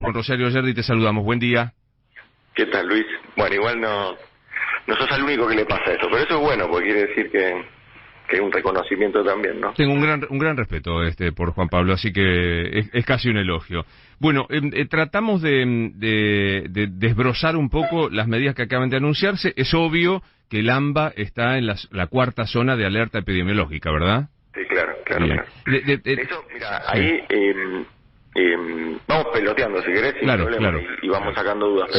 Con Rosario Yerdi te saludamos. Buen día. ¿Qué tal, Luis? Bueno, igual no sos el único que le pasa esto, pero eso es bueno, porque quiere decir que hay un reconocimiento también, ¿no? Tengo un gran respeto por Juan Pablo, así que es casi un elogio. Bueno, tratamos de desbrozar un poco las medidas que acaban de anunciarse. Es obvio que el AMBA está en la cuarta zona de alerta epidemiológica, ¿verdad? Sí, claro. Eso, mira, sí. Ahí vamos peloteando, si querés, sin claro, problema, claro. y vamos sacando dudas,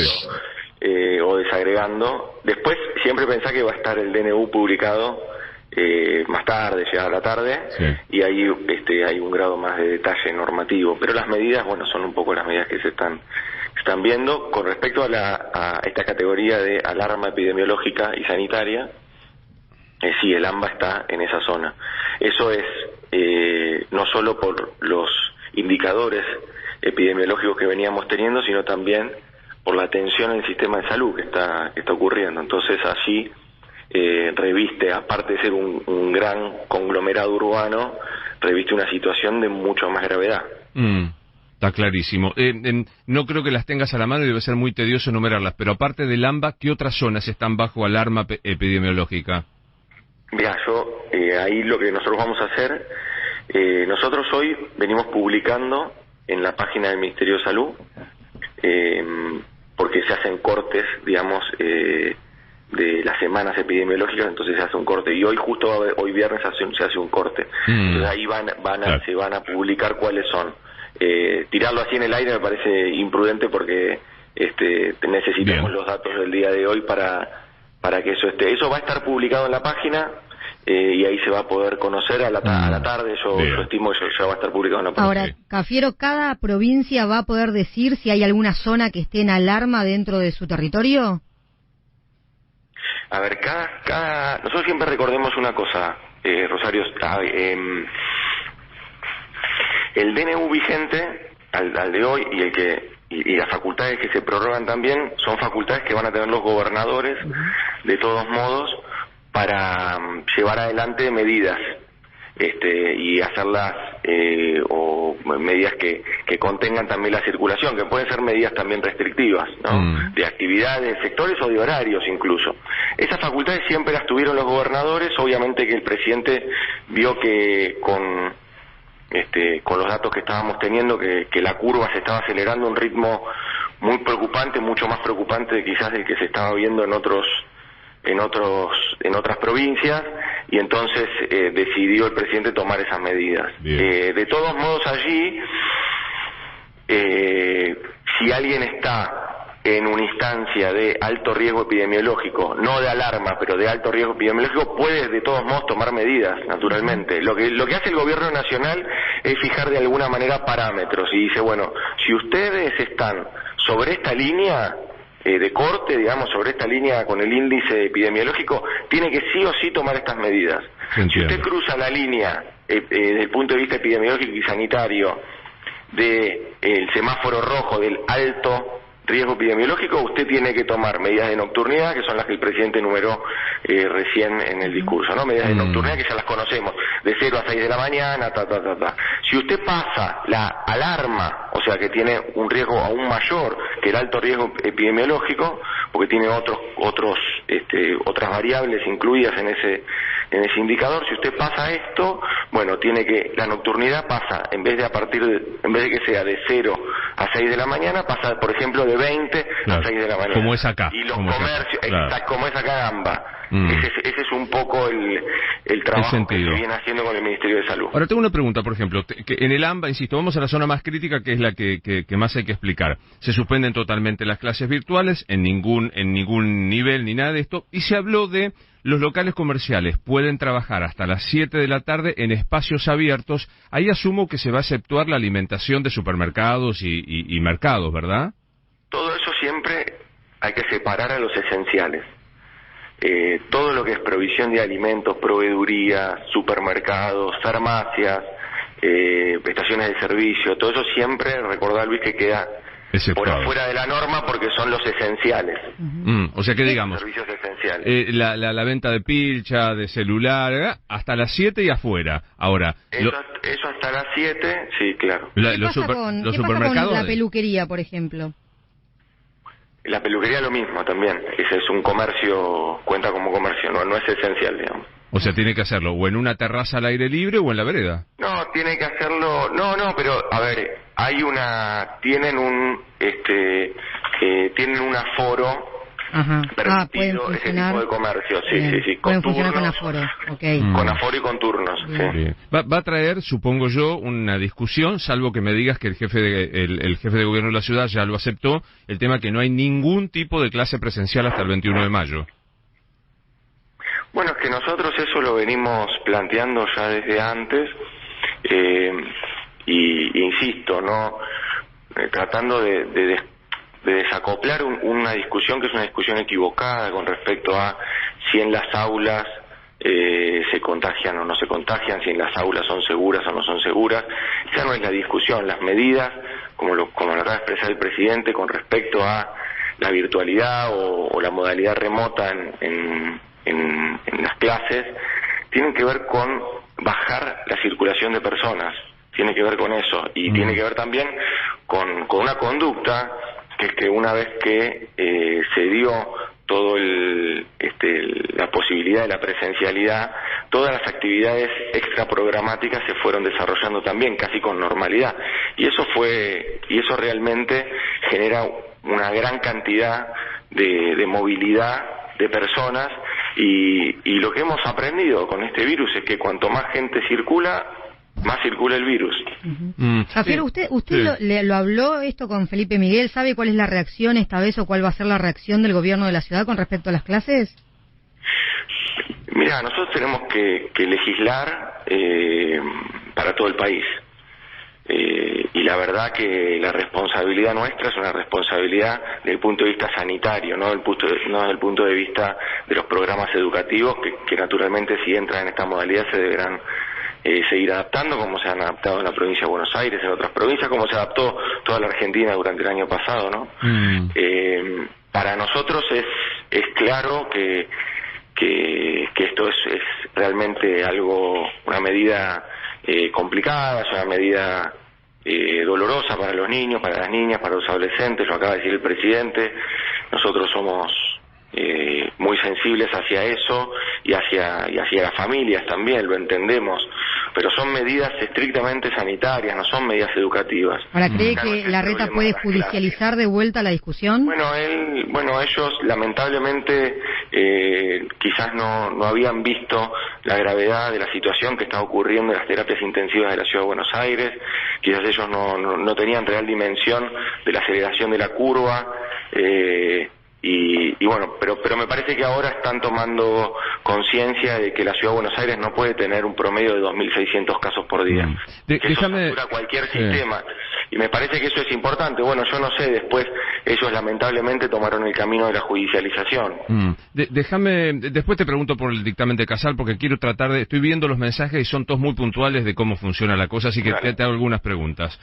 pero o desagregando. Después siempre pensá que va a estar el DNU publicado más tarde, llegada la tarde, sí. Y ahí hay un grado más de detalle normativo, pero las medidas, bueno, son un poco las medidas que se están viendo con respecto a esta categoría de alarma epidemiológica y sanitaria. Sí, el AMBA está en esa zona. Eso es no solo por los indicadores epidemiológicos que veníamos teniendo, sino también por la tensión en el sistema de salud que está ocurriendo. Entonces allí reviste, aparte de ser un gran conglomerado urbano, reviste una situación de mucho más gravedad. Está clarísimo. No creo que las tengas a la mano y debe ser muy tedioso enumerarlas, pero aparte del AMBA, ¿qué otras zonas están bajo alarma epidemiológica? Mirá, ahí lo que nosotros vamos a hacer, nosotros hoy venimos publicando en la página del Ministerio de Salud, porque se hacen cortes, digamos, de las semanas epidemiológicas, entonces se hace un corte, y justo hoy viernes se hace un corte. Entonces ahí claro. se van a publicar cuáles son. Tirarlo así en el aire me parece imprudente porque necesitamos los datos del día de hoy para que eso esté. Eso va a estar publicado en la página y ahí se va a poder conocer a la tarde. Yo estimo que ya va a estar publicado en la página. Ahora, Cafiero, ¿cada provincia va a poder decir si hay alguna zona que esté en alarma dentro de su territorio? A ver, nosotros siempre recordemos una cosa, Rosario, el DNU vigente al de hoy y las facultades que se prorrogan también son facultades que van a tener los gobernadores de todos modos para llevar adelante medidas y hacerlas o medidas que contengan también la circulación, que pueden ser medidas también restrictivas, ¿no? De actividades, sectores o de horarios incluso. Esas facultades siempre las tuvieron los gobernadores. Obviamente que el presidente vio que con los datos que estábamos teniendo, que la curva se estaba acelerando a un ritmo muy preocupante, mucho más preocupante quizás del que se estaba viendo en otras provincias, y entonces decidió el presidente tomar esas medidas. De todos modos allí, si alguien está en una instancia de alto riesgo epidemiológico, no de alarma, pero de alto riesgo epidemiológico, puede de todos modos tomar medidas, naturalmente. Lo que hace el gobierno nacional es fijar de alguna manera parámetros, y dice, bueno, si ustedes están sobre esta línea de corte, digamos, sobre esta línea con el índice epidemiológico, tiene que sí o sí tomar estas medidas. Si usted cruza la línea desde el punto de vista epidemiológico y sanitario del semáforo rojo del alto riesgo epidemiológico, usted tiene que tomar medidas de nocturnidad, que son las que el presidente enumeró recién en el discurso, ¿no? Medidas de nocturnidad que ya las conocemos, de 0 a 6 de la mañana, Si usted pasa la alarma, o sea que tiene un riesgo aún mayor que el alto riesgo epidemiológico, porque tiene otras variables incluidas en ese indicador, si usted pasa esto, bueno, la nocturnidad pasa, en vez de que sea de 0 a 6 de la mañana, pasa, por ejemplo, de 20 a 6 de la mañana. Como es acá. Y los comercios, como es acá en AMBA. Ese es un poco el trabajo que se viene haciendo con el Ministerio de Salud. Ahora tengo una pregunta, por ejemplo, que en el AMBA, insisto, vamos a la zona más crítica, que es la que más hay que explicar. Se suspenden totalmente las clases virtuales, en ningún nivel ni nada de esto, y se habló de los locales comerciales pueden trabajar hasta las 7 de la tarde en espacios abiertos. Ahí asumo que se va a exceptuar la alimentación de supermercados y mercados, ¿verdad? Todo eso siempre hay que separar a los esenciales. Todo lo que es provisión de alimentos, proveeduría, supermercados, farmacias, prestaciones de servicio, todo eso siempre, recordá, Luis, que queda por afuera de la norma porque son los esenciales. O sea que digamos, servicios esenciales. La venta de pilcha, de celular, hasta las 7 y afuera. Ahora, eso hasta las 7, sí, claro. ¿Qué pasa con la peluquería, por ejemplo? La peluquería lo mismo también. Ese es un comercio, cuenta como comercio, no es esencial, digamos. O sea, tiene que hacerlo o en una terraza al aire libre o en la vereda. No, tiene que hacerlo, pero a ver, tienen un aforo permitido, ese tipo de comercio, sí, pueden con funcionar turnos, con aforo, okay. Con aforo y con turnos, sí. Va a traer, supongo yo, una discusión, salvo que me digas que el jefe de gobierno de la ciudad ya lo aceptó, el tema que no hay ningún tipo de clase presencial hasta el 21 de mayo. Bueno, es que nosotros eso lo venimos planteando ya desde antes, y insisto, tratando de desacoplar una discusión que es una discusión equivocada con respecto a si en las aulas se contagian o no se contagian, si en las aulas son seguras o no son seguras. Esa no es la discusión. Las medidas, como lo acaba de expresar el presidente, con respecto a la virtualidad o la modalidad remota en las clases, tienen que ver con bajar la circulación de personas, tiene que ver con eso, y tiene que ver también con una conducta que es que una vez que se dio todo la posibilidad de la presencialidad, todas las actividades extraprogramáticas se fueron desarrollando también casi con normalidad, y eso realmente genera una gran cantidad de movilidad de personas, y lo que hemos aprendido con este virus es que cuanto más gente circula, más circula el virus. Javier, ¿usted lo habló esto con Felipe Miguel? ¿Sabe cuál es la reacción esta vez o cuál va a ser la reacción del gobierno de la ciudad con respecto a las clases? Mira, nosotros tenemos que legislar para todo el país. Y la verdad que la responsabilidad nuestra es una responsabilidad desde el punto de vista sanitario, no desde el punto de vista de los programas educativos que naturalmente si entran en esta modalidad se deberán seguir adaptando, como se han adaptado en la provincia de Buenos Aires, en otras provincias, como se adaptó toda la Argentina durante el año pasado, ¿no? Para nosotros es claro que esto es realmente una medida complicada, es una medida dolorosa para los niños, para las niñas, para los adolescentes, lo acaba de decir el presidente. Nosotros somos muy sensibles hacia eso y hacia las familias también, lo entendemos, pero son medidas estrictamente sanitarias, no son medidas educativas. ¿Ahora cree que Larreta puede judicializar de vuelta la discusión? Bueno, ellos lamentablemente quizás no habían visto la gravedad de la situación que está ocurriendo en las terapias intensivas de la Ciudad de Buenos Aires, quizás ellos no tenían real dimensión de la aceleración de la curva, y bueno, pero me parece que ahora están tomando conciencia de que la Ciudad de Buenos Aires no puede tener un promedio de 2.600 casos por día. Eso satura cualquier sistema. Y me parece que eso es importante. Bueno, yo no sé, después ellos lamentablemente tomaron el camino de la judicialización. Después te pregunto por el dictamen de Casal, porque quiero estoy viendo los mensajes y son todos muy puntuales de cómo funciona la cosa, así que te hago algunas preguntas.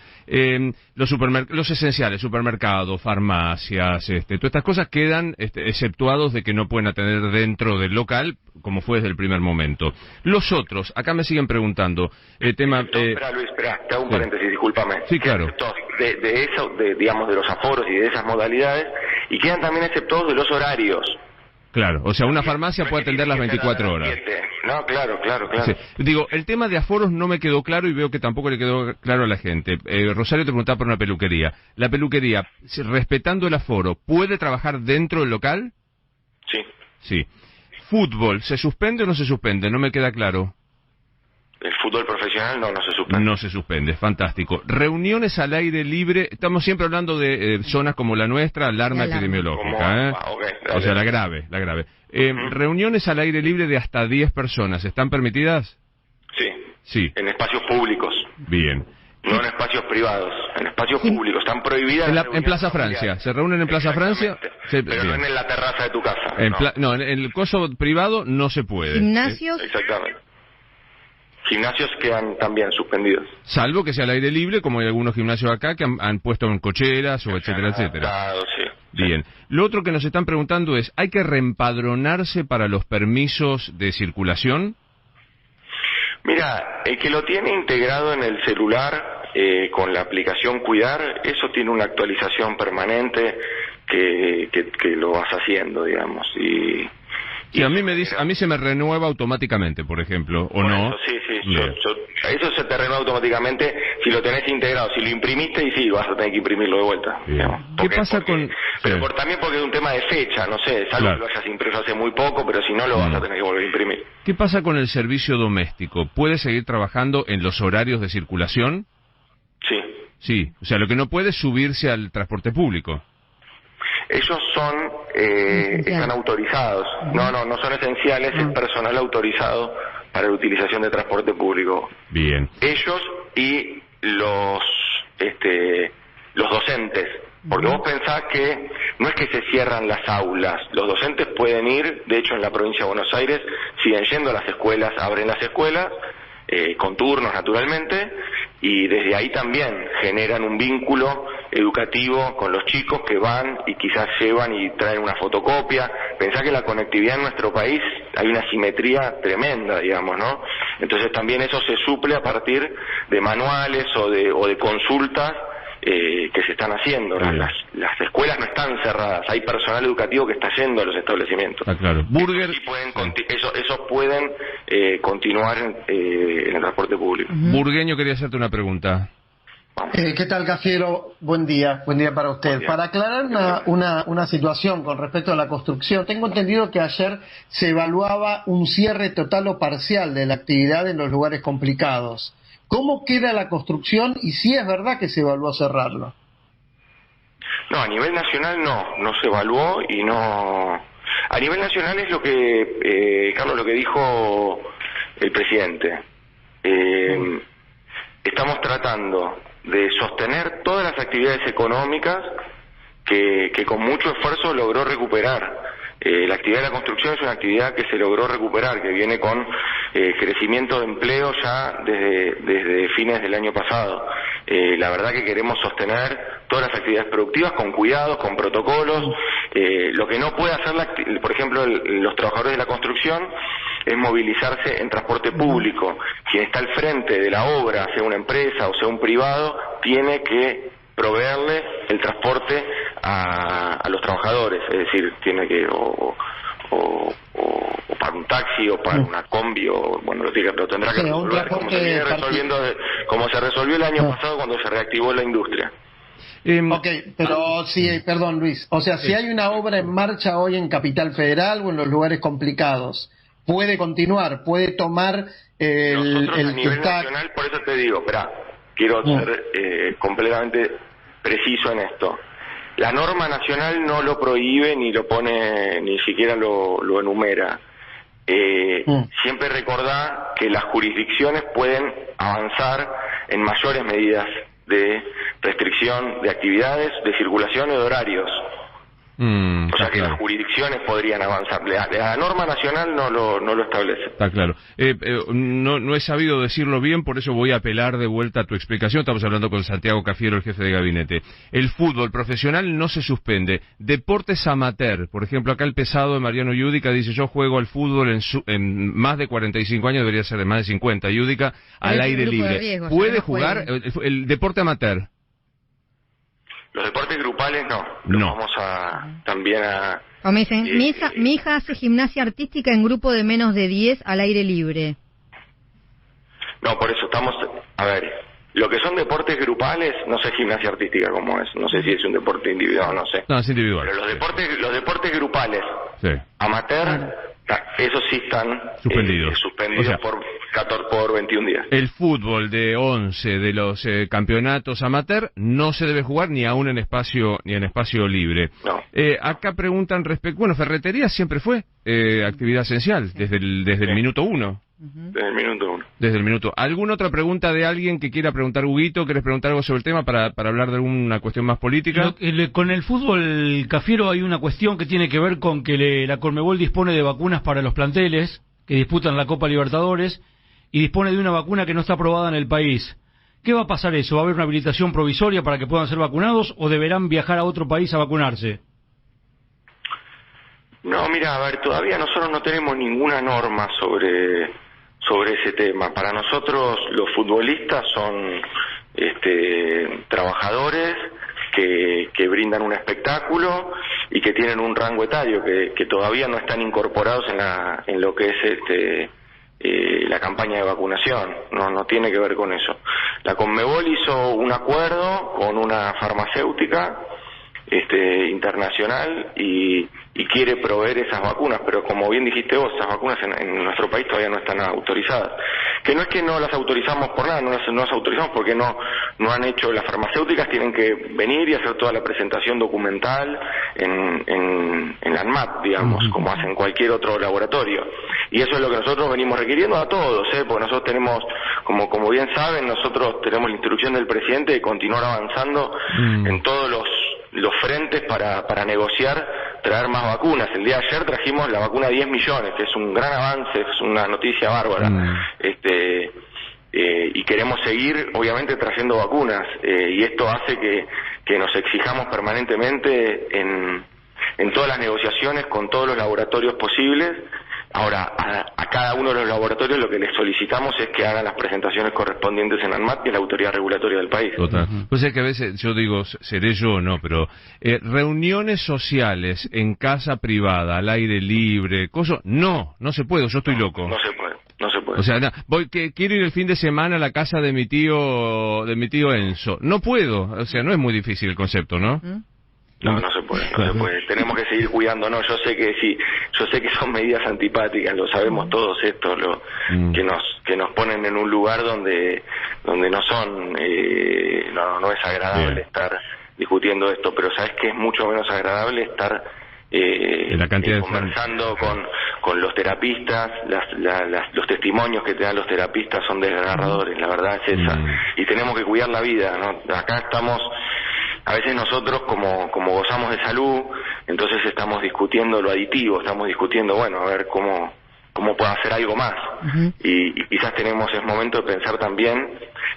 Los esenciales, supermercados, farmacias, todas estas cosas quedan exceptuados de que no pueden atender dentro del local, como fue desde el primer momento. Los otros, acá me siguen preguntando, Espera, Luis, te hago un paréntesis, discúlpame. Sí, claro. De eso, digamos, de los aforos y de esas modalidades, y quedan también exceptuados de los horarios. Claro, o sea, una farmacia puede atender las 24 horas. No, claro. Sí. Digo, el tema de aforos no me quedó claro y veo que tampoco le quedó claro a la gente. Rosario te preguntaba por una peluquería. ¿La peluquería, respetando el aforo, puede trabajar dentro del local? Sí. ¿Fútbol, se suspende o no se suspende? No me queda claro. El fútbol profesional no se suspende. No se suspende, fantástico. Reuniones al aire libre, estamos siempre hablando de zonas como la nuestra, alarma epidemiológica, o sea, la grave. Reuniones al aire libre de hasta 10 personas, ¿están permitidas? Sí. En espacios públicos. Bien. No en espacios privados, en espacios públicos, están prohibidas. En Plaza Francia, ¿se reúnen en Plaza Francia? Pero no en la terraza de tu casa. En el coso privado no se puede. ¿Gimnasios? Exactamente. Gimnasios quedan también suspendidos. Salvo que sea al aire libre, como hay algunos gimnasios acá que han puesto en cocheras o etcétera, etcétera. Sí. Bien. Lo otro que nos están preguntando es, ¿hay que reempadronarse para los permisos de circulación? Mira, el que lo tiene integrado en el celular con la aplicación Cuidar, eso tiene una actualización permanente que lo vas haciendo, digamos. Y a mí se me renueva automáticamente, por ejemplo, ¿o no? Sí. Eso se te renueva automáticamente si lo tenés integrado. Si lo imprimiste, y sí, vas a tener que imprimirlo de vuelta. ¿Qué pasa con...? Pero también porque es un tema de fecha, no sé, es algo que lo hayas impreso hace muy poco, pero si no lo vas a tener que volver a imprimir. ¿Qué pasa con el servicio doméstico? ¿Puede seguir trabajando en los horarios de circulación? Sí. Sí, o sea, lo que no puede es subirse al transporte público. Ellos están autorizados. No son esenciales, es personal autorizado para la utilización de transporte público. Bien. Ellos y los docentes. Porque vos pensás que no es que se cierran las aulas, los docentes pueden ir, de hecho en la provincia de Buenos Aires siguen yendo a las escuelas, abren las escuelas, con turnos naturalmente, y desde ahí también generan un vínculo educativo con los chicos que van y quizás llevan y traen una fotocopia. Pensá que la conectividad en nuestro país hay una simetría tremenda, digamos, ¿no? Entonces también eso se suple a partir de manuales o de consultas que se están haciendo. Las escuelas no están cerradas, hay personal educativo que está yendo a los establecimientos. Claro. Burger. Esos pueden continuar en el transporte público. Burgueño quería hacerte una pregunta. ¿Qué tal, Cafiero? Buen día para usted. Para aclarar una situación con respecto a la construcción, tengo entendido que ayer se evaluaba un cierre total o parcial de la actividad en los lugares complicados. ¿Cómo queda la construcción y si es verdad que se evaluó cerrarlo? No, a nivel nacional no se evaluó y no... A nivel nacional es lo que, Carlos, lo que dijo el presidente. Estamos tratando de sostener todas las actividades económicas que con mucho esfuerzo logró recuperar. La actividad de la construcción es una actividad que se logró recuperar, que viene con crecimiento de empleo ya desde fines del año pasado. La verdad que queremos sostener todas las actividades productivas con cuidados, con protocolos. Lo que no puede hacer, por ejemplo, los trabajadores de la construcción es movilizarse en transporte público. Quien está al frente de la obra, sea una empresa o sea un privado, tiene que proveerle el transporte a los trabajadores, es decir, tiene que o para un taxi o para una combi o bueno, lo tendrá que resolver como se resolvió el año pasado cuando se reactivó la industria. Pero sí, perdón Luis, o sea, si hay una obra en marcha hoy en Capital Federal o en los lugares complicados, puede continuar, puede tomar nosotros a nivel nacional, por eso te digo, quiero ser completamente preciso en esto. La norma nacional no lo prohíbe ni lo pone, ni siquiera lo enumera. Siempre recordá que las jurisdicciones pueden avanzar en mayores medidas de restricción de actividades, de circulación y de horarios. O sea que las jurisdicciones podrían avanzar. La norma nacional no lo establece. Está claro. No he sabido decirlo bien, por eso voy a apelar de vuelta a tu explicación. Estamos hablando con Santiago Cafiero, el jefe de gabinete. El fútbol profesional no se suspende. Deportes amateur, por ejemplo, acá el pesado de Mariano Yudica dice: yo juego al fútbol en más de 45 años, debería ser de más de 50. Yudica, al aire libre. ¿Puede jugar el deporte amateur? Los deportes grupales no. Vamos también a... Como dicen, mi hija hace gimnasia artística en grupo de menos de 10 al aire libre. No, por eso estamos... A ver, lo que son deportes grupales, no sé gimnasia artística cómo es. No sé si es un deporte individual, no sé. No, es individual. Pero los deportes grupales, amateur, esos sí están suspendidos o sea, por 21 días. El fútbol de 11 de los campeonatos amateur no se debe jugar ni aún en espacio libre. No. Acá preguntan respecto... Bueno, ferretería siempre fue actividad esencial desde el minuto 1. Desde el minuto 1. Desde el minuto. ¿Alguna otra pregunta de alguien que quiera preguntar, Huguito? ¿Querés preguntar algo sobre el tema para hablar de alguna cuestión más política? Con el fútbol, Cafiero, hay una cuestión que tiene que ver con que la Conmebol dispone de vacunas para los planteles que disputan la Copa Libertadores, y dispone de una vacuna que no está aprobada en el país. ¿Qué va a pasar eso? ¿Va a haber una habilitación provisoria para que puedan ser vacunados o deberán viajar a otro país a vacunarse? No, mira, a ver, todavía nosotros no tenemos ninguna norma sobre ese tema. Para nosotros los futbolistas son trabajadores que brindan un espectáculo y que tienen un rango etario que todavía no están incorporados en lo que es la campaña de vacunación. No tiene que ver con eso. La Conmebol hizo un acuerdo con una farmacéutica internacional y quiere proveer esas vacunas, pero como bien dijiste vos, esas vacunas en nuestro país todavía no están autorizadas. Que no es que no las autorizamos por nada, no las autorizamos porque no han hecho. Las farmacéuticas tienen que venir y hacer toda la presentación documental en la ANMAT, digamos, como hacen cualquier otro laboratorio. Y eso es lo que nosotros venimos requiriendo a todos, porque nosotros tenemos, como bien saben, nosotros tenemos la instrucción del presidente de continuar avanzando en todos los frentes para negociar, traer más vacunas. El día de ayer trajimos la vacuna de 10 millones, que es un gran avance, es una noticia bárbara. Y queremos seguir, obviamente, trayendo vacunas. Y esto hace que nos exijamos permanentemente en todas las negociaciones con todos los laboratorios posibles. Ahora, a cada uno de los laboratorios lo que les solicitamos es que hagan las presentaciones correspondientes en ANMAT, que es la autoridad regulatoria del país. Total. Pues es que a veces yo digo, seré yo o no, pero reuniones sociales en casa privada, al aire libre, cosas, no se puede, yo estoy loco. No se puede. O sea, quiero ir el fin de semana a la casa de mi tío Enzo. No puedo, o sea, no es muy difícil el concepto, ¿no? No se puede. Tenemos que seguir cuidándonos. Yo sé que son medidas antipáticas, lo sabemos todos esto, que nos ponen en un lugar donde no son, no es agradable estar discutiendo esto, pero sabes que es mucho menos agradable estar la cantidad conversando con los terapistas. Los testimonios que te dan los terapistas son desgarradores, la verdad es esa. Y tenemos que cuidar la vida, ¿no? Acá estamos. A veces nosotros, como gozamos de salud, entonces estamos discutiendo lo aditivo, estamos discutiendo, bueno, a ver cómo puedo hacer algo más. Y quizás es momento de pensar también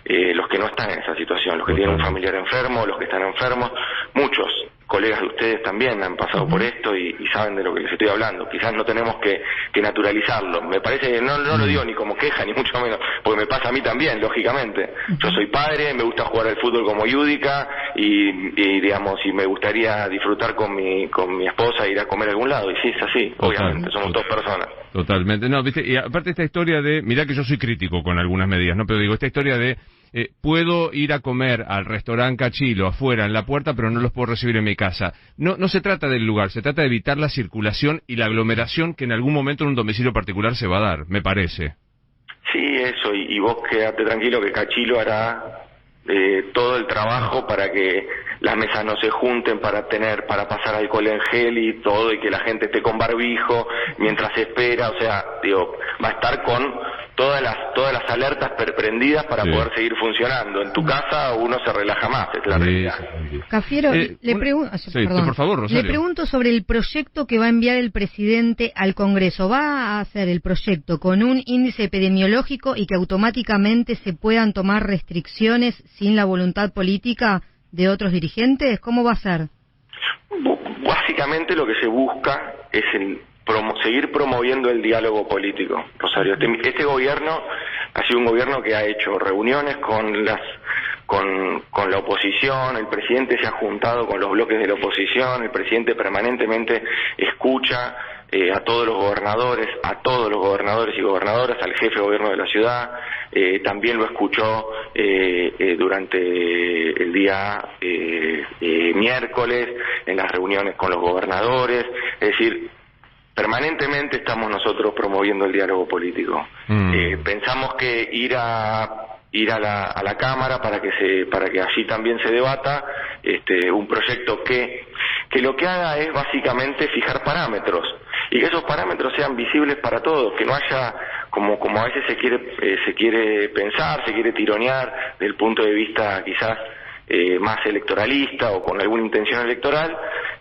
los que no están en esa situación, los que tienen un familiar enfermo, los que están enfermos. Muchos colegas de ustedes también han pasado por esto y saben de lo que les estoy hablando. Quizás no tenemos que naturalizarlo. Me parece que no lo digo ni como queja, ni mucho menos, porque me pasa a mí también, lógicamente. Yo soy padre, me gusta jugar al fútbol como Yudica y digamos, y me gustaría disfrutar con mi esposa, ir a comer a algún lado. Y sí, es así, obviamente, somos dos personas. Totalmente. No, viste, y aparte esta historia mirá que yo soy crítico con algunas medidas, ¿no? Pero digo, esta historia de puedo ir a comer al restaurante Cachilo afuera en la puerta, pero no los puedo recibir en mi casa. No se trata del lugar, se trata de evitar la circulación y la aglomeración que en algún momento en un domicilio particular se va a dar, me parece. Sí, eso, y vos quédate tranquilo que Cachilo hará todo el trabajo para que las mesas no se junten, para pasar alcohol en gel y todo, y que la gente esté con barbijo mientras espera. O sea, va a estar con todas las alertas prendidas para poder seguir funcionando. En tu casa uno se relaja más, es la realidad. Cafiero, por favor, Rosario. Le pregunto sobre el proyecto que va a enviar el presidente al Congreso. ¿Va a hacer el proyecto con un índice epidemiológico y que automáticamente se puedan tomar restricciones sin la voluntad política de otros dirigentes? ¿Cómo va a ser? Básicamente lo que se busca es seguir promoviendo el diálogo político, Rosario. Este gobierno ha sido un gobierno que ha hecho reuniones con la oposición, el presidente se ha juntado con los bloques de la oposición, el presidente permanentemente escucha a todos los gobernadores y gobernadoras, al jefe de gobierno de la ciudad, también lo escuchó durante el día miércoles en las reuniones con los gobernadores, es decir, permanentemente estamos nosotros promoviendo el diálogo político. Pensamos que ir a la Cámara para que allí también se debata un proyecto que lo que haga es básicamente fijar parámetros y que esos parámetros sean visibles para todos, que no haya como a veces se quiere pensar, se quiere tironear desde el punto de vista quizás más electoralista o con alguna intención electoral,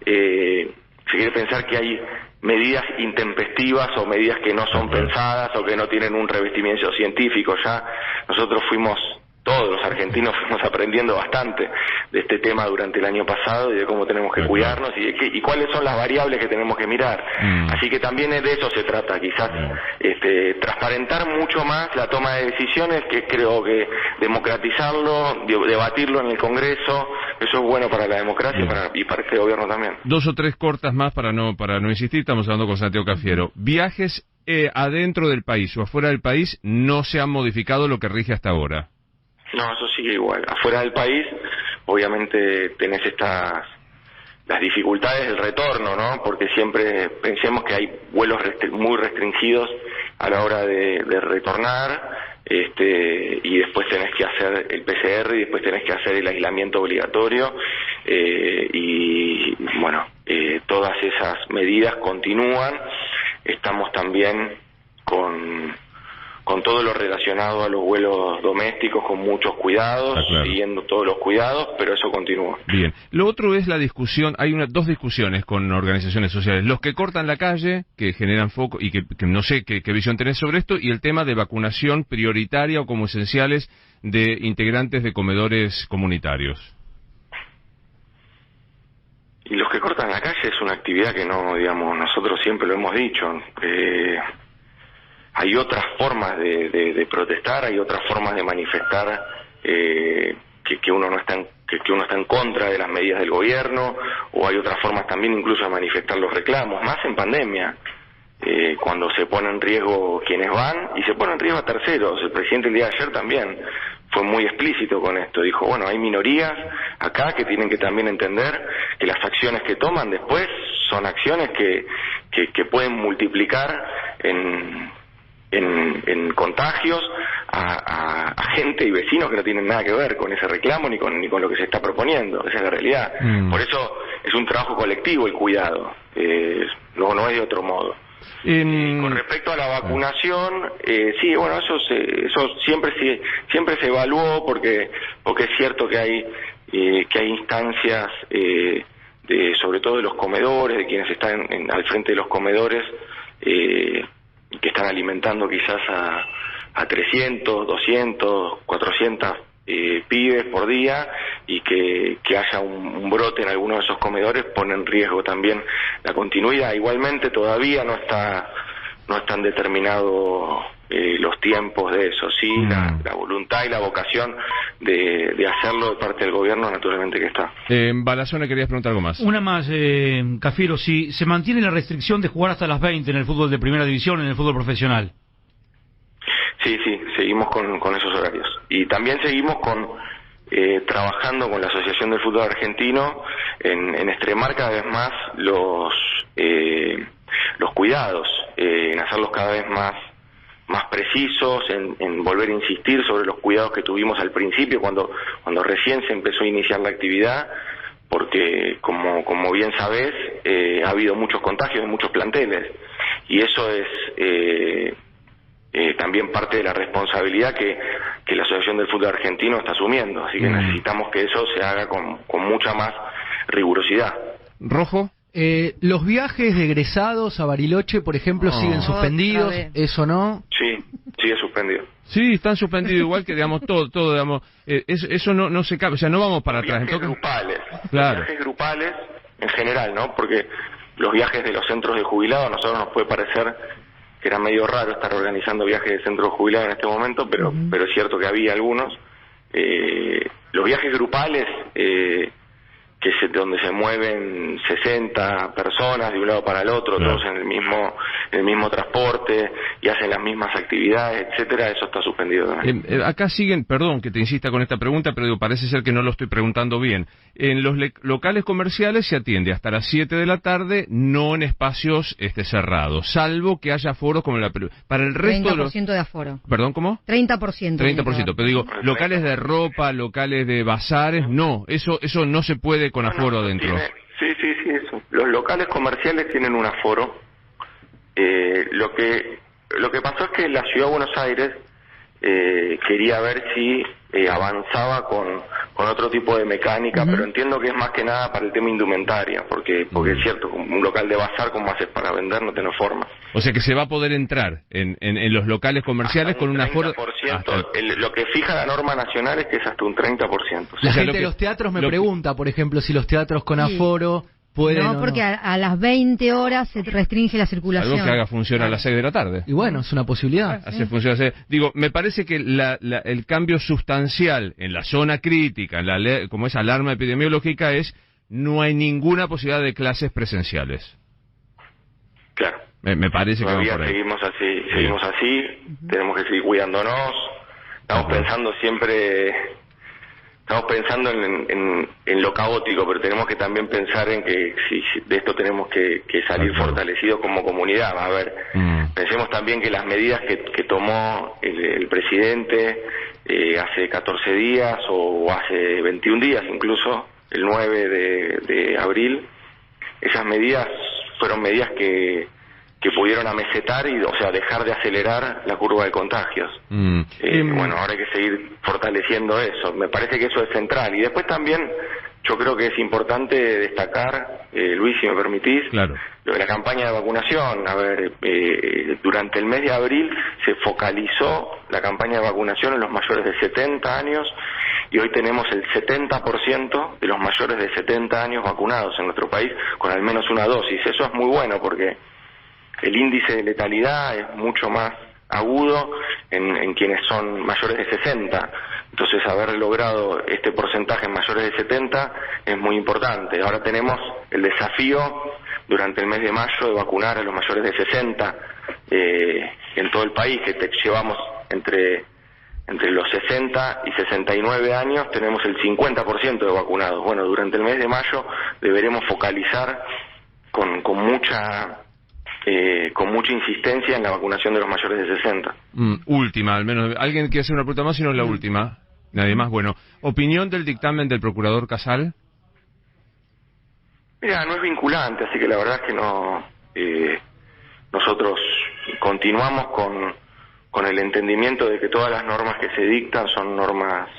se quiere pensar que hay medidas intempestivas o medidas que no son pensadas o que no tienen un revestimiento científico. Ya nosotros todos los argentinos fuimos aprendiendo bastante de este tema durante el año pasado y de cómo tenemos que cuidarnos y cuáles son las variables que tenemos que mirar. Así que también de eso se trata, quizás transparentar mucho más la toma de decisiones, que creo que democratizarlo, debatirlo en el Congreso, eso es bueno para la democracia y para este gobierno también. 2 o 3 cortas más para no insistir. Estamos hablando con Santiago Cafiero. Viajes adentro del país o afuera del país no se han modificado lo que rige hasta ahora. No, eso sigue igual. Afuera del país, obviamente tenés las dificultades del retorno, ¿no? Porque siempre pensemos que hay vuelos muy restringidos a la hora de retornar, y después tenés que hacer el PCR y después tenés que hacer el aislamiento obligatorio, y bueno, todas esas medidas continúan. Estamos también con todo lo relacionado a los vuelos domésticos, con muchos cuidados, siguiendo todos los cuidados, pero eso continúa. Bien. Lo otro es la discusión, hay dos discusiones con organizaciones sociales. Los que cortan la calle, que generan foco, y que no sé qué visión tenés sobre esto, y el tema de vacunación prioritaria o como esenciales de integrantes de comedores comunitarios. Y los que cortan la calle es una actividad que no, digamos, nosotros siempre lo hemos dicho, hay otras formas de protestar, hay otras formas de manifestar que uno no está en contra de las medidas del gobierno, o hay otras formas también incluso de manifestar los reclamos, más en pandemia, cuando se pone en riesgo quienes van y se pone en riesgo a terceros. El presidente el día de ayer también fue muy explícito con esto, dijo, bueno, hay minorías acá que tienen que también entender que las acciones que toman después son acciones que pueden multiplicar en contagios a gente y vecinos que no tienen nada que ver con ese reclamo ni con lo que se está proponiendo. Esa es la realidad. Por eso es un trabajo colectivo el cuidado, no es de otro modo. Con respecto a la vacunación, sí, bueno, eso siempre se evaluó porque es cierto que hay instancias sobre todo de los comedores, de quienes están al frente de los comedores, que están alimentando quizás a 300, 200, 400 pibes por día, y que haya un brote en alguno de esos comedores pone en riesgo también la continuidad. Igualmente todavía no están determinados los tiempos de eso, sí, la voluntad y la vocación de hacerlo de parte del gobierno naturalmente que está. Balazone, querías preguntar algo más. Una más, Cafiero, si se mantiene la restricción de jugar hasta las 20 en el fútbol de primera división, en el fútbol profesional. Sí, seguimos con esos horarios. Y también seguimos trabajando con la Asociación del Fútbol Argentino en extremar cada vez más los cuidados, en hacerlos cada vez más precisos, en volver a insistir sobre los cuidados que tuvimos al principio cuando recién se empezó a iniciar la actividad, porque como bien sabés, ha habido muchos contagios en muchos planteles, y eso es también parte de la responsabilidad que la Asociación del Fútbol Argentino está asumiendo, así que necesitamos que eso se haga con mucha más rigurosidad. ¿Rojo? Los viajes de egresados a Bariloche, por ejemplo, siguen suspendidos, ¿eso no? Sí, sigue suspendido. Sí, están suspendidos igual que, digamos, todo, digamos, eso no se cabe, o sea, no vamos para atrás. Viajes grupales, claro. Viajes grupales en general, ¿no? Porque los viajes de los centros de jubilados a nosotros nos puede parecer que era medio raro estar organizando viajes de centros de jubilados en este momento, pero es cierto que había algunos. Los viajes grupales, donde se mueven 60 personas de un lado para el otro, todos en el mismo transporte y hacen las mismas actividades, etcétera, eso está suspendido también. Acá siguen, perdón que te insista con esta pregunta, pero digo, parece ser que no lo estoy preguntando bien. En los locales comerciales se atiende hasta las 7 de la tarde, no en espacios cerrados, salvo que haya aforos como para el resto 30% de aforo. ¿Perdón, cómo? 30%. 30%, pero digo, locales de ropa, locales de bazares, no, eso no se puede con aforo adentro. Sí, eso. Los locales comerciales tienen un aforo. Lo que pasó es que la Ciudad de Buenos Aires quería ver si avanzaba con otro tipo de mecánica, pero entiendo que es más que nada para el tema indumentaria, porque es cierto, un local de bazar, como haces para vender, no tiene forma. O sea que se va a poder entrar en los locales comerciales con un aforo... Lo que fija la norma nacional es que es hasta un 30%. La gente de los teatros me pregunta, por ejemplo, si los teatros con aforo pueden... No, porque a las 20 horas se restringe la circulación. Algo que haga función a las 6 de la tarde. Y bueno, es una posibilidad. Hace función, digo, me parece que el cambio sustancial en la zona crítica, como es alarma epidemiológica, no hay ninguna posibilidad de clases presenciales. Claro. Me parece todavía que vamos por ahí. seguimos así, tenemos que seguir cuidándonos, estamos pensando en lo caótico, pero tenemos que también pensar en que si de esto tenemos que salir fortalecidos como comunidad. A ver, pensemos también que las medidas que tomó el presidente hace 14 días o hace 21 días incluso, el 9 de abril, esas medidas fueron medidas que pudieron amesetar dejar de acelerar la curva de contagios. Bueno, ahora hay que seguir fortaleciendo eso. Me parece que eso es central. Y después también yo creo que es importante destacar, Luis, si me permitís, claro, lo de la campaña de vacunación. A ver, durante el mes de abril se focalizó la campaña de vacunación en los mayores de 70 años y hoy tenemos el 70% de los mayores de 70 años vacunados en nuestro país con al menos una dosis. Eso es muy bueno porque el índice de letalidad es mucho más agudo en quienes son mayores de 60. Entonces, haber logrado este porcentaje en mayores de 70 es muy importante. Ahora tenemos el desafío durante el mes de mayo de vacunar a los mayores de 60 en todo el país, que llevamos entre los 60 y 69 años, tenemos el 50% de vacunados. Bueno, durante el mes de mayo deberemos focalizar con mucha insistencia en la vacunación de los mayores de 60. Última, al menos. ¿Alguien quiere hacer una pregunta más? Si no es la última. Nadie más. Bueno, ¿opinión del dictamen del procurador Casal? Mira, no es vinculante, así que la verdad es que no. Nosotros continuamos con el entendimiento de que todas las normas que se dictan son normas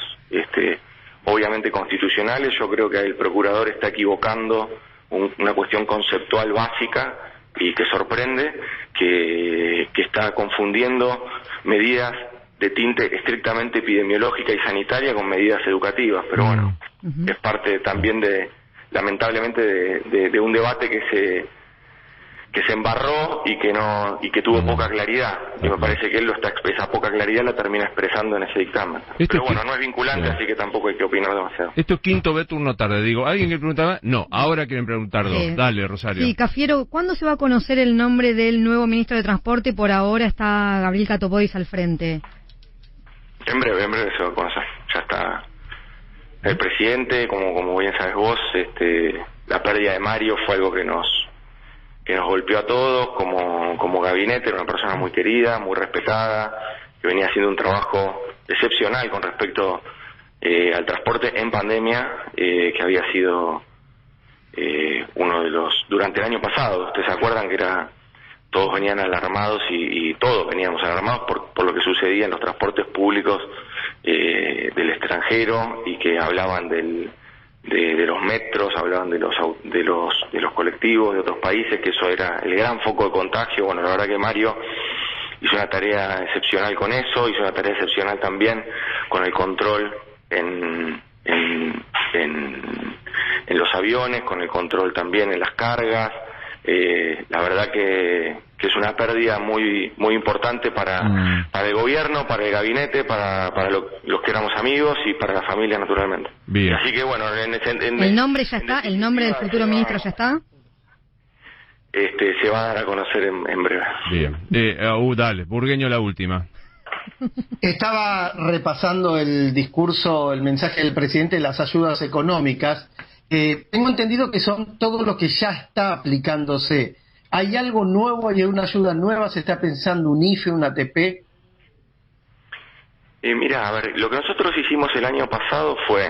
obviamente constitucionales. Yo creo que el procurador está equivocando una cuestión conceptual básica y que sorprende, que está confundiendo medidas de tinte estrictamente epidemiológica y sanitaria con medidas educativas, pero bueno, es parte también lamentablemente de un debate que se embarró y que tuvo poca claridad, y me parece que él esa poca claridad la termina expresando en ese dictamen. Pero bueno, no es vinculante, así que tampoco hay que opinar demasiado. Esto es quinto B, turno tarde. Digo, ¿alguien quiere preguntar más? No, ahora quieren preguntar dos. Dale, Rosario. Sí, Cafiero, ¿cuándo se va a conocer el nombre del nuevo ministro de Transporte? Por ahora está Gabriel Catopodis al frente. En breve se va a conocer. Ya está el presidente, como bien sabes vos, la pérdida de Mario fue algo que nos golpeó a todos como gabinete. Era una persona muy querida, muy respetada, que venía haciendo un trabajo excepcional con respecto al transporte en pandemia, que había sido uno de los... Durante el año pasado, ustedes se acuerdan que todos venían alarmados y todos veníamos alarmados por lo que sucedía en los transportes públicos del extranjero, y que hablaban de los metros, hablaban de los colectivos de otros países, que eso era el gran foco de contagio. Bueno, la verdad que Mario hizo una tarea excepcional con eso, hizo una tarea excepcional también con el control en los aviones, con el control también en las cargas. La verdad que es una pérdida muy muy importante para el gobierno, para el gabinete, para los que éramos amigos y para la familia, naturalmente. Bien. Así que bueno, ¿el nombre ya está? ¿El nombre del futuro ministro ya está? Se va a dar a conocer en breve. Bien. Dale, Burgueño, la última. Estaba repasando el mensaje del presidente de las ayudas económicas. Tengo entendido que son todo lo que ya está aplicándose. ¿Hay algo nuevo? ¿Hay una ayuda nueva? ¿Se está pensando un IFE, un ATP? Mira, a ver, lo que nosotros hicimos el año pasado fue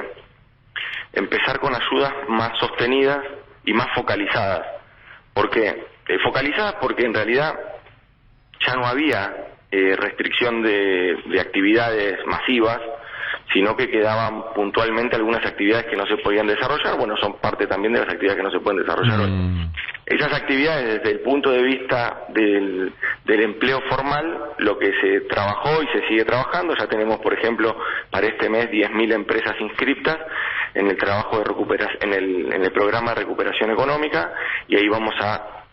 empezar con ayudas más sostenidas y más focalizadas. ¿Por qué? Focalizadas porque en realidad ya no había restricción de actividades masivas, sino que quedaban puntualmente algunas actividades que no se podían desarrollar. Bueno, son parte también de las actividades que no se pueden desarrollar hoy. Esas actividades, desde el punto de vista del empleo formal, lo que se trabajó y se sigue trabajando, ya tenemos, por ejemplo, para este mes 10.000 empresas inscriptas en el trabajo de recuperación, en el programa de recuperación económica, y ahí vamos a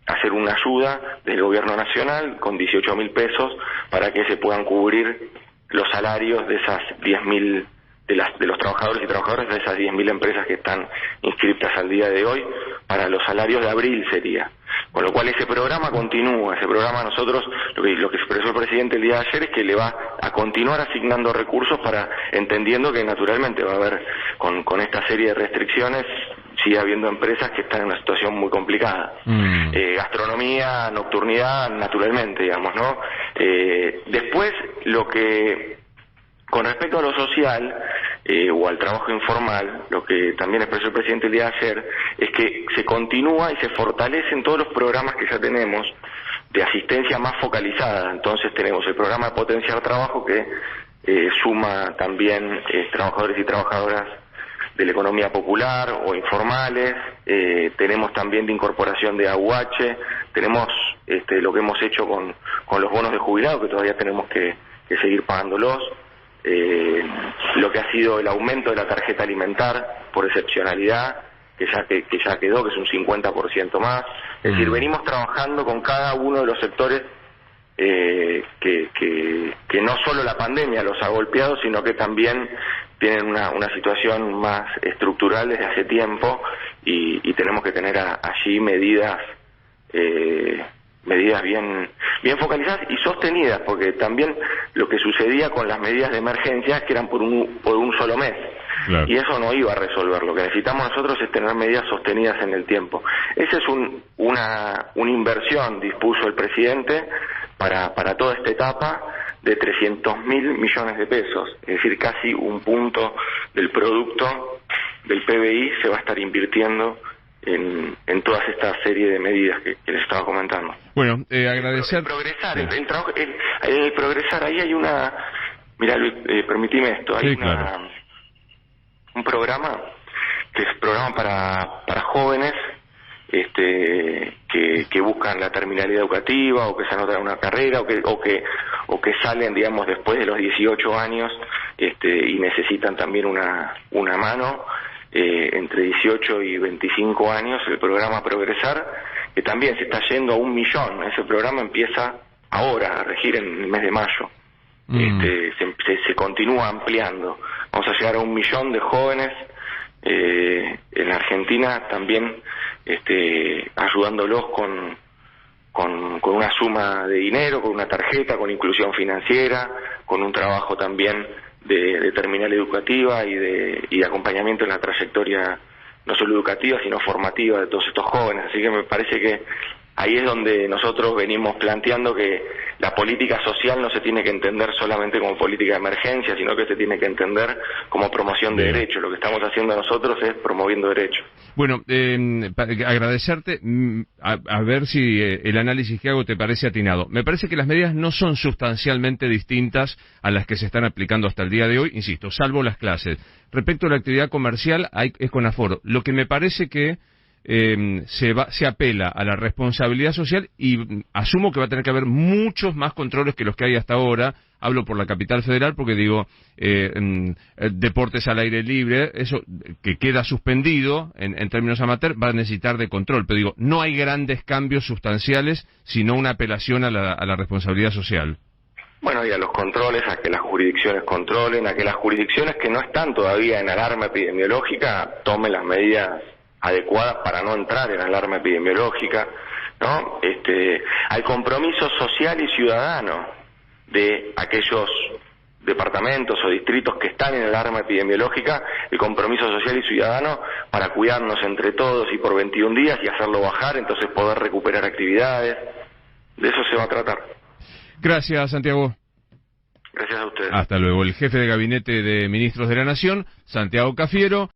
hacer una ayuda del gobierno nacional con 18.000 pesos para que se puedan cubrir los salarios de esas 10.000, de los trabajadores y trabajadoras de esas 10.000 empresas que están inscritas al día de hoy, para los salarios de abril sería. Con lo cual ese programa continúa, ese programa nosotros, lo que expresó el presidente el día de ayer es que le va a continuar asignando recursos para, entendiendo que naturalmente va a haber, con esta serie de restricciones, sigue habiendo empresas que están en una situación muy complicada. Gastronomía, nocturnidad, naturalmente, digamos, ¿no? Después, con respecto a lo social, o al trabajo informal, lo que también expresó el presidente el día de ayer, es que se continúa y se fortalecen todos los programas que ya tenemos de asistencia más focalizada. Entonces tenemos el programa de Potenciar Trabajo, que suma también trabajadores y trabajadoras de la economía popular o informales, tenemos también de incorporación de AUH, tenemos lo que hemos hecho con los bonos de jubilado, que todavía tenemos que seguir pagándolos, lo que ha sido el aumento de la tarjeta alimentar por excepcionalidad, que ya quedó, que es un 50% más. Es decir, venimos trabajando con cada uno de los sectores que no solo la pandemia los ha golpeado, sino que también tienen una situación más estructural desde hace tiempo, y tenemos que tener allí medidas bien focalizadas y sostenidas, porque también lo que sucedía con las medidas de emergencia, que eran por un solo mes, claro, y eso no iba a resolver. Lo que necesitamos nosotros es tener medidas sostenidas en el tiempo. Esa es una inversión, dispuso el presidente, para toda esta etapa, de 300.000 millones de pesos, es decir, casi un punto del producto del PBI se va a estar invirtiendo en toda esta serie de medidas que les estaba comentando. Bueno, agradecer... El progresar, ahí hay una... Mira, Luis, permitime esto, hay claro, un programa que es programa para jóvenes que buscan la terminalidad educativa, o que se anotan una carrera, o que salen, digamos, después de los 18 años y necesitan también una mano, entre 18 y 25 años, el programa Progresar, que también se está yendo a 1 millón. Ese programa empieza ahora a regir en el mes de mayo. Se continúa ampliando. Vamos a llegar a 1 millón de jóvenes en Argentina, también ayudándolos con una suma de dinero, con una tarjeta, con inclusión financiera, con un trabajo también de terminal educativa y de acompañamiento en la trayectoria no solo educativa sino formativa de todos estos jóvenes. Así que me parece que ahí es donde nosotros venimos planteando que la política social no se tiene que entender solamente como política de emergencia, sino que se tiene que entender como promoción de derechos. Lo que estamos haciendo nosotros es promoviendo derechos. Bueno, agradecerte, a ver si el análisis que hago te parece atinado. Me parece que las medidas no son sustancialmente distintas a las que se están aplicando hasta el día de hoy, insisto, salvo las clases. Respecto a la actividad comercial, es con aforo. Lo que me parece que se apela a la responsabilidad social, y asumo que va a tener que haber muchos más controles que los que hay hasta ahora. Hablo por la capital federal porque digo, deportes al aire libre, eso que queda suspendido en términos amateur, va a necesitar de control, pero digo, no hay grandes cambios sustanciales, sino una apelación a la responsabilidad social. Bueno, y a los controles, a que las jurisdicciones controlen, a que las jurisdicciones que no están todavía en alarma epidemiológica tomen las medidas adecuadas para no entrar en alarma epidemiológica, ¿no? Al compromiso social y ciudadano de aquellos departamentos o distritos que están en alarma epidemiológica, el compromiso social y ciudadano para cuidarnos entre todos y por 21 días y hacerlo bajar, entonces poder recuperar actividades. De eso se va a tratar. Gracias, Santiago. Gracias a ustedes. Hasta luego. El jefe de gabinete de ministros de la Nación, Santiago Cafiero.